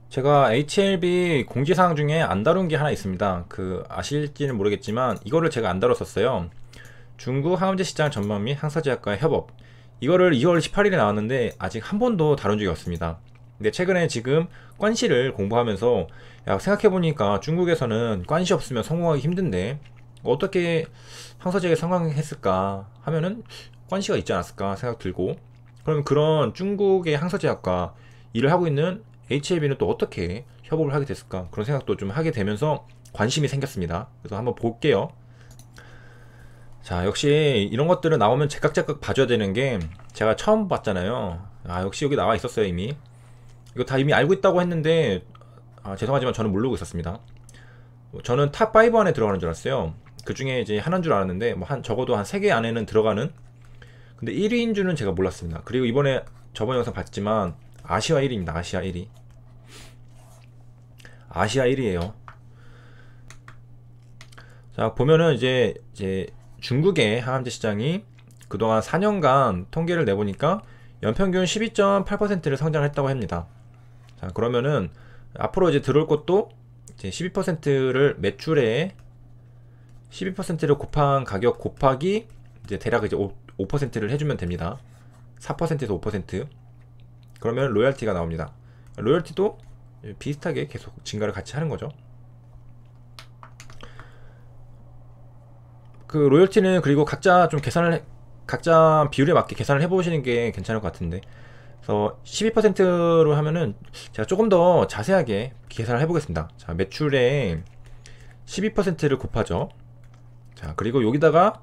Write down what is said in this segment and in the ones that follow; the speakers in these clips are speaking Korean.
제가 HLB 공지사항 중에 안 다룬 게 하나 있습니다. 아실지는 모르겠지만 이거를 제가 안 다뤘었어요. 중국 항암제 시장 전망 및 항사제약과의 협업. 이거를 2월 18일에 나왔는데 아직 한 번도 다룬 적이 없습니다. 근데 최근에 지금 관시를 공부하면서 야, 생각해보니까 중국에서는 관시 없으면 성공하기 힘든데 어떻게 항사제약에 성공했을까 하면은 관시가 있지 않았을까 생각 들고, 그럼 그런 중국의 항사제약과 일을 하고 있는 HLB는 또 어떻게 협업을 하게 됐을까, 그런 생각도 좀 하게 되면서 관심이 생겼습니다. 그래서 한번 볼게요. 자, 역시 이런 것들은 나오면 제깍제깍 봐줘야 되는 게, 제가 처음 봤잖아요. 아, 역시 여기 나와 있었어요. 이미 이거 다 이미 알고 있다고 했는데, 죄송하지만 저는 모르고 있었습니다. 저는 탑5 안에 들어가는 줄 알았어요. 그 중에 이제 하나인 줄 알았는데 적어도 한 3개 안에는 들어가는. 근데 1위인 줄은 제가 몰랐습니다. 그리고 이번에 저번 영상 봤지만 아시아 1위입니다. 아시아 1위. 아시아 1위에요. 자, 보면은 이제 중국의 항암제 시장이 그동안 4년간 통계를 내보니까 연평균 12.8%를 성장했다고 합니다. 자, 그러면은 앞으로 이제 들어올 것도 이제 12%를 매출에 12%를 곱한 가격 곱하기 이제 대략 이제 5%를 해주면 됩니다. 4%에서 5%. 그러면 로열티가 나옵니다. 로열티도 비슷하게 계속 증가를 같이 하는 거죠. 그 로열티는 그리고 각자 비율에 맞게 계산을 해보시는 게 괜찮을 것 같은데, 그래서 12%로 하면은 제가 조금 더 자세하게 계산을 해보겠습니다. 자, 매출에 12%를 곱하죠. 자, 그리고 여기다가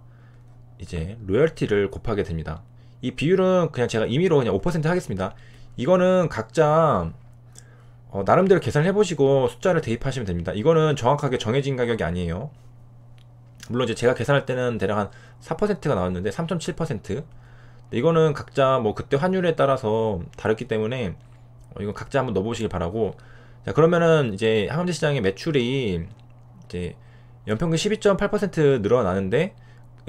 이제 로열티를 곱하게 됩니다. 이 비율은 그냥 제가 임의로 그냥 5% 하겠습니다. 이거는 각자 나름대로 계산을 해보시고 숫자를 대입하시면 됩니다. 이거는 정확하게 정해진 가격이 아니에요. 물론 이제 제가 계산할 때는 대략 한 4%가 나왔는데 3.7%. 이거는 각자 뭐 그때 환율에 따라서 다르기 때문에 이건 각자 한번 넣어보시길 바라고. 자, 그러면은 이제 항암제 시장의 매출이 이제 연평균 12.8% 늘어나는데,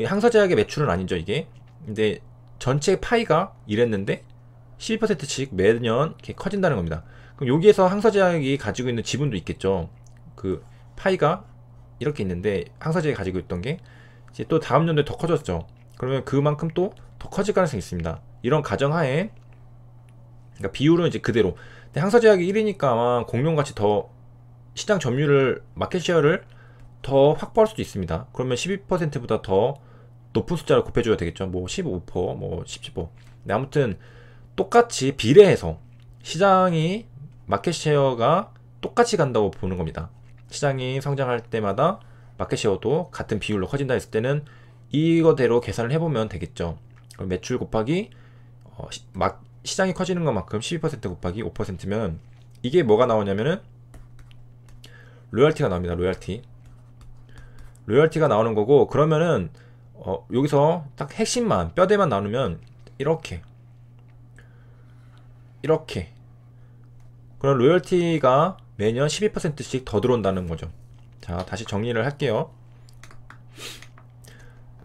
항사제약의 매출은 아니죠 이게. 근데 전체 파이가 이랬는데 12%씩 매년 이렇게 커진다는 겁니다. 그럼 여기에서 항사제약이 가지고 있는 지분도 있겠죠. 그 파이가 이렇게 있는데 항사제약이 가지고 있던 게 이제 또 다음 연도에 더 커졌죠. 그러면 그만큼 또 더 커질 가능성이 있습니다. 이런 가정하에, 그러니까 비율은 이제 그대로. 근데 항사제약이 1위니까 아마 공룡같이 더 시장 점유율을, 마켓쉐어를 더 확보할 수도 있습니다. 그러면 12%보다 더 높은 숫자를 곱해줘야 되겠죠. 뭐 15%, 뭐 10%. 근데 아무튼 똑같이 비례해서 시장이 마켓쉐어가 똑같이 간다고 보는 겁니다. 시장이 성장할 때마다 마켓쉐어도 같은 비율로 커진다 했을 때는 이거대로 계산을 해보면 되겠죠. 그럼 매출 곱하기 시장이 커지는 것만큼 12% 곱하기 5%면 이게 뭐가 나오냐면은 로열티가 나옵니다. 로열티가 나오는 거고, 그러면은 여기서 딱 핵심만 뼈대만 나누면 이렇게 그런 로열티가 매년 12%씩 더 들어온다는 거죠. 자, 다시 정리를 할게요.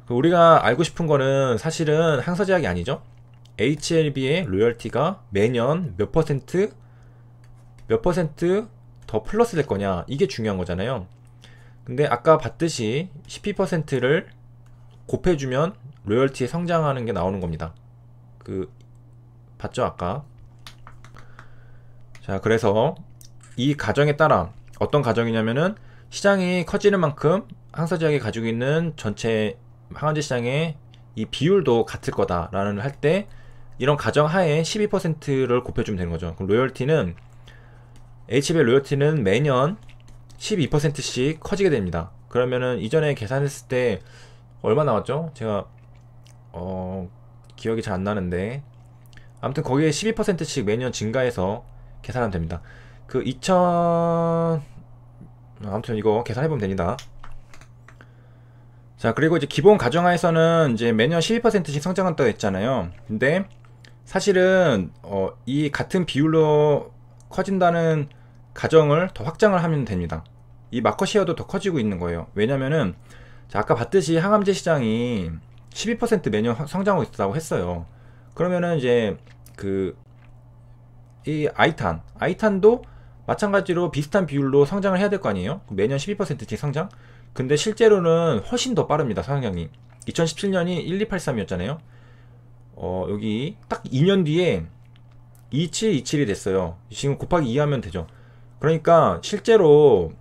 우리가 알고 싶은 거는 사실은 항사제약이 아니죠. HLB의 로열티가 매년 몇 퍼센트 더 플러스 될 거냐, 이게 중요한 거잖아요. 근데 아까 봤듯이 12%를 곱해주면 로열티에 성장하는 게 나오는 겁니다. 봤죠 아까? 자, 그래서 이 가정에 따라, 어떤 가정이냐면은 시장이 커지는 만큼 항사제약이 가지고 있는 전체 항암제 시장의 이 비율도 같을 거다라는 할 때, 이런 가정 하에 12%를 곱해주면 되는 거죠. 그럼 로열티는, HB의 로열티는 매년 12%씩 커지게 됩니다. 그러면은 이전에 계산했을 때 얼마 나왔죠? 제가 기억이 잘 안 나는데, 아무튼 거기에 12%씩 매년 증가해서 계산하면 됩니다. 아무튼 이거 계산해보면 됩니다. 자, 그리고 이제 기본 가정하에서는 이제 매년 12%씩 성장한다고 했잖아요. 근데 사실은 이 같은 비율로 커진다는 가정을 더 확장을 하면 됩니다. 이 마켓 쉐어도 더 커지고 있는 거예요. 왜냐면은 자, 아까 봤듯이 항암제 시장이 12% 매년 성장하고 있다고 했어요. 그러면은 이제 이 아이탄도 마찬가지로 비슷한 비율로 성장을 해야 될 거 아니에요. 매년 12%씩 성장. 근데 실제로는 훨씬 더 빠릅니다, 성장이. 2017년이 1283이었잖아요. 여기 딱 2년 뒤에 2727이 됐어요. 지금 곱하기 2 하면 되죠. 그러니까 실제로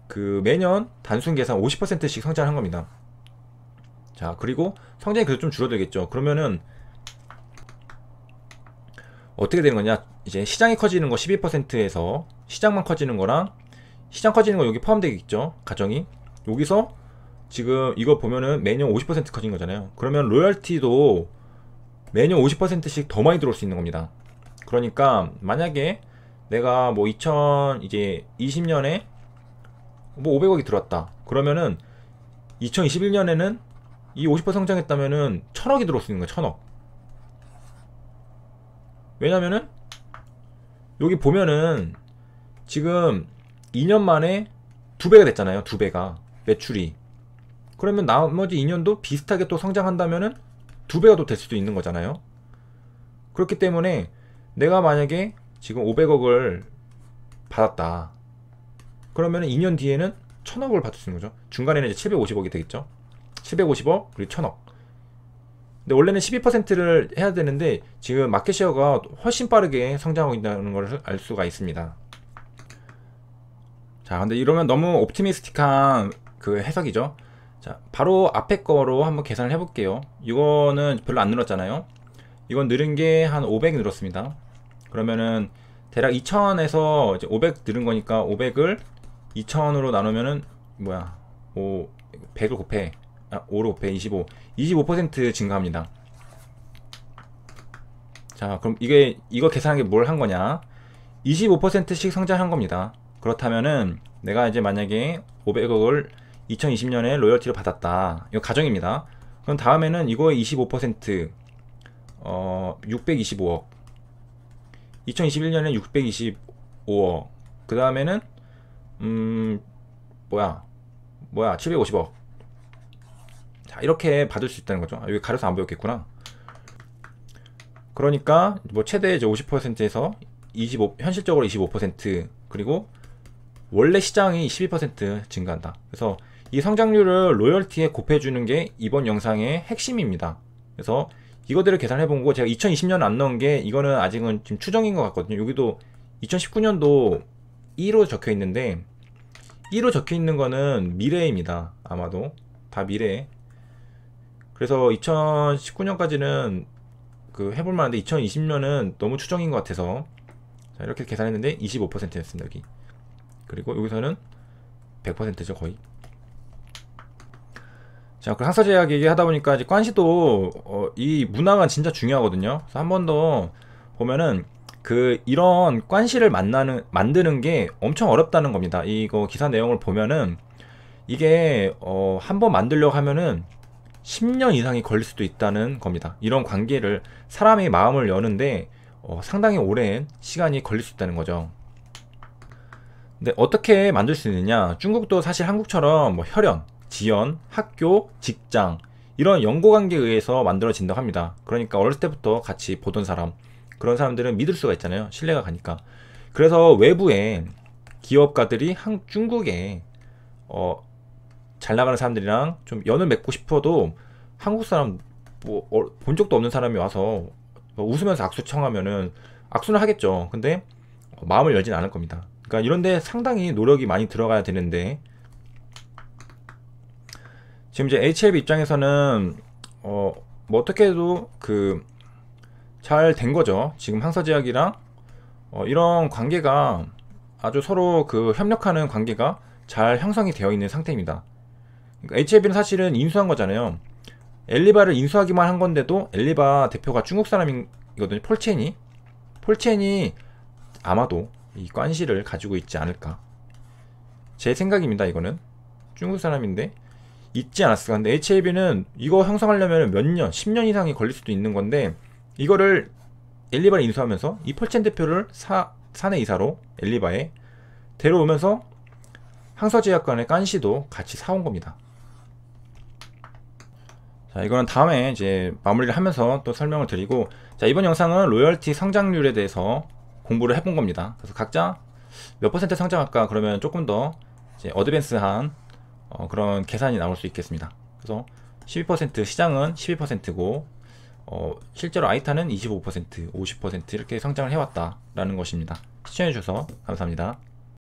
그 매년 단순 계산 50%씩 성장한 겁니다. 자, 그리고 성장이 그래도 좀 줄어들겠죠. 그러면은 어떻게 되는 거냐? 이제 시장이 커지는 거 12%에서 시장만 커지는 거랑 시장 커지는 거 여기 포함되겠죠. 가정이. 여기서 지금 이거 보면은 매년 50% 커진 거잖아요. 그러면 로열티도 매년 50%씩 더 많이 들어올 수 있는 겁니다. 그러니까 만약에 내가 뭐 2020년에 뭐 500억이 들어왔다. 그러면은 2021년에는 이 50% 성장했다면은 1000억이 들어올 수 있는 거야. 1000억. 왜냐면은 여기 보면은 지금 2년 만에 2배가 됐잖아요. 2배가 매출이. 그러면 나머지 2년도 비슷하게 또 성장한다면은 2배가 또 될 수도 있는 거잖아요. 그렇기 때문에 내가 만약에 지금 500억을 받았다. 그러면은 2년 뒤에는 1000억을 받을 수 있는 거죠. 중간에는 이제 750억이 되겠죠. 750억 그리고 1000억. 근데 원래는 12%를 해야 되는데 지금 마켓시어가 훨씬 빠르게 성장하고 있다는 걸 알 수가 있습니다. 자, 근데 이러면 너무 옵티미스틱한 그 해석이죠. 자, 바로 앞에 거로 한번 계산을 해볼게요. 이거는 별로 안 늘었잖아요. 이건 늘은 게 한 500 늘었습니다. 그러면은 대략 2000에서 이제 500 늘은 거니까 500을 2000으로 나누면은 뭐야? 100을 곱해. 5로 곱해 25% 증가합니다. 자, 그럼 이거 계산한 게 뭘 한 거냐? 25%씩 성장한 겁니다. 그렇다면은 내가 이제 만약에 500억을 2020년에 로열티를 받았다. 이거 가정입니다. 그럼 다음에는 이거의 25% 625억. 2021년에 625억. 그 다음에는 뭐야 750억. 자, 이렇게 받을 수 있다는 거죠. 여기 가려서 안 보였겠구나. 그러니까 뭐 최대 이제 50%에서 25, 현실적으로 25%, 그리고 원래 시장이 12% 증가한다. 그래서 이 성장률을 로열티에 곱해주는 게 이번 영상의 핵심입니다. 그래서 이거대로 계산해 본 거, 제가 2020년 안 넣은 게 이거는 아직은 지금 추정인 것 같거든요. 여기도 2019년도 2로 적혀 있는데 2로 적혀 있는 거는 미래입니다. 아마도 다 미래. 그래서 2019년까지는 그 해볼 만한데 2020년은 너무 추정인 것 같아서 자, 이렇게 계산했는데 25%였습니다. 여기. 그리고 여기서는 100%죠, 거의. 자, 그 항서제약 얘기하다 보니까 이제 관시도 이 문화가 진짜 중요하거든요. 그래서 한 번 더 보면은 그 이런 관시를 만드는 게 엄청 어렵다는 겁니다. 이거 기사 내용을 보면은 이게 한 번 만들려고 하면은 10년 이상이 걸릴 수도 있다는 겁니다. 이런 관계를 사람의 마음을 여는데 상당히 오랜 시간이 걸릴 수 있다는 거죠. 근데 어떻게 만들 수 있느냐? 중국도 사실 한국처럼 뭐 혈연, 지연, 학교, 직장 이런 연고관계에 의해서 만들어진다고 합니다. 그러니까 어렸을 때부터 같이 보던 사람, 그런 사람들은 믿을 수가 있잖아요. 신뢰가 가니까. 그래서 외부에 기업가들이 중국에 잘 나가는 사람들이랑 좀 연을 맺고 싶어도 한국 사람 뭐 본 적도 없는 사람이 와서 웃으면서 악수 청하면은 악수는 하겠죠. 근데 마음을 열진 않을 겁니다. 그러니까 이런데 상당히 노력이 많이 들어가야 되는데 지금 이제 HLB 입장에서는 뭐 어떻게 해도 그 잘 된 거죠. 지금 항서제약이랑 이런 관계가 아주 서로 그 협력하는 관계가 잘 형성이 되어 있는 상태입니다. 그러니까 HLB는 사실은 인수한 거잖아요. 엘리바를 인수하기만 한 건데도 엘리바 대표가 중국 사람이거든요. 폴첸이 아마도 이 관시를 가지고 있지 않을까. 제 생각입니다. 이거는 중국 사람인데 있지 않았을까. 근데 HLB는 이거 형성하려면 몇 년, 10년 이상이 걸릴 수도 있는 건데 이거를 엘리바를 인수하면서 이 폴첸 대표를 사내 이사로 엘리바에 데려오면서 항서제약관의 관시도 같이 사온 겁니다. 자, 이거는 다음에 이제 마무리를 하면서 또 설명을 드리고, 자, 이번 영상은 로열티 성장률에 대해서 공부를 해본 겁니다. 그래서 각자 몇 퍼센트 상장할까? 그러면 조금 더 이제 어드밴스한 그런 계산이 나올 수 있겠습니다. 그래서 12% 시장은 12%고 실제로 아이타는 25%, 50% 이렇게 상장을 해왔다라는 것입니다. 시청해주셔서 감사합니다.